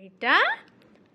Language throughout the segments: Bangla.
এটা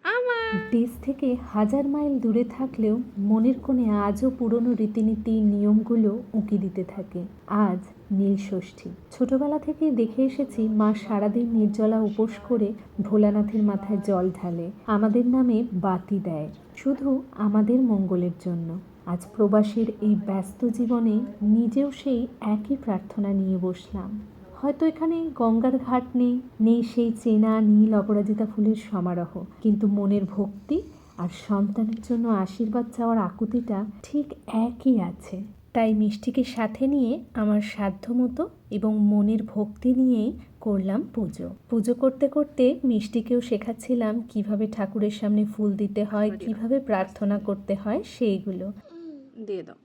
আমার। দেশ থেকে হাজার মাইল দূরে থাকলেও মনের কোণে আজও পুরনো রীতিনীতি নিয়মগুলো উঁকি দিতে থাকে। আজ নীল ষষ্ঠী। ছোটবেলা থেকেই দেখে এসেছি মা সারাদিন নির্জলা উপোস করে ভোলানাথের মাথায় জল ঢালে, আমাদের নামে বাতি দেয়, শুধু আমাদের মঙ্গলের জন্য। আজ প্রবাসীর এই ব্যস্ত জীবনে নিজেও সেই একই প্রার্থনা নিয়ে বসলাম। হয়তো এখানে গঙ্গার ঘাট নেই, নেই সেই চেনা নীল অপরাজিতা ফুলের সমারোহ, কিন্তু মনের ভক্তি আর সন্তানের জন্য আশীর্বাদ চাওয়ার আকুতিটা ঠিক একই আছে। তাই মিষ্টিকে সাথে নিয়ে আমার সাধ্যমতো এবং মনের ভক্তি নিয়েই করলাম পুজো। পুজো করতে করতে মিষ্টিকেও শেখাচ্ছিলাম কিভাবে ঠাকুরের সামনে ফুল দিতে হয়, কিভাবে প্রার্থনা করতে হয় সেইগুলো। দিয়ে দাও,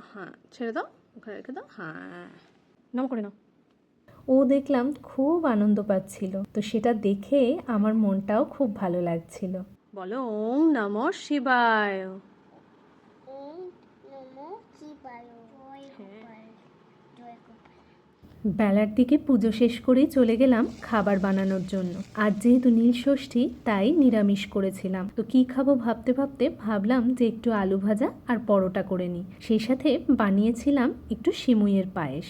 হ্যাঁ ছেড়ে দাও, ওখানে রেখে দাও, হ্যাঁ নাম করে নাও। ও দেখলাম খুব আনন্দ পাচ্ছিল, তো সেটা দেখে আমার মনটাও খুব ভালো লাগছিল। বলো ওং নমঃ শিবায়। ওম নমো শিবায়। জয় গোপাল, জয় গোপাল। বেলার দিকে পুজো শেষ করেই চলে গেলাম খাবার বানানোর জন্য। আজ যেহেতু নীল ষষ্ঠী তাই নিরামিষ করেছিলাম। তো কি খাবো ভাবতে ভাবতে ভাবলাম যে একটু আলু ভাজা আর পরোটা করে নিই, সেই সাথে বানিয়েছিলাম একটু সিমুইয়ের পায়েস।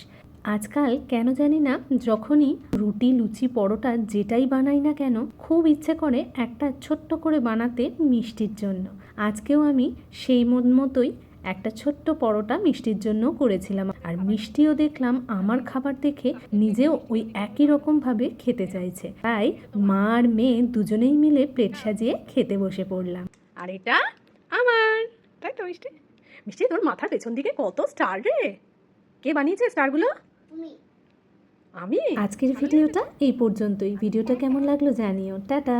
আজকাল কেন জানি না যখনই রুটি লুচি পরোটা যেটাই বানাই না কেন খুব ইচ্ছে করে একটা ছোট্ট করে বানাতে মিষ্টির জন্য। আজকেও আমি সেই মতোই একটা ছোট্ট পরোটা মিষ্টির জন্য করেছিলাম, আর মিষ্টিও দেখলাম আমার খাবার দেখে নিজেও ওই একই রকমভাবে খেতে চাইছে। তাই মা আর মেয়ে দুজনেই মিলে প্লেট সাজিয়ে খেতে বসে পড়লাম। আর এটা আমার, তাই তো মিষ্টি? মিষ্টি তোর মাথার পেছন দিকে কত স্টার রে! কে বানিয়েছে স্টারগুলো? তুমি আমি। আজকের ভিডিওটা এই পর্যন্তই। ভিডিওটা কেমন লাগলো জানিও। টাটা।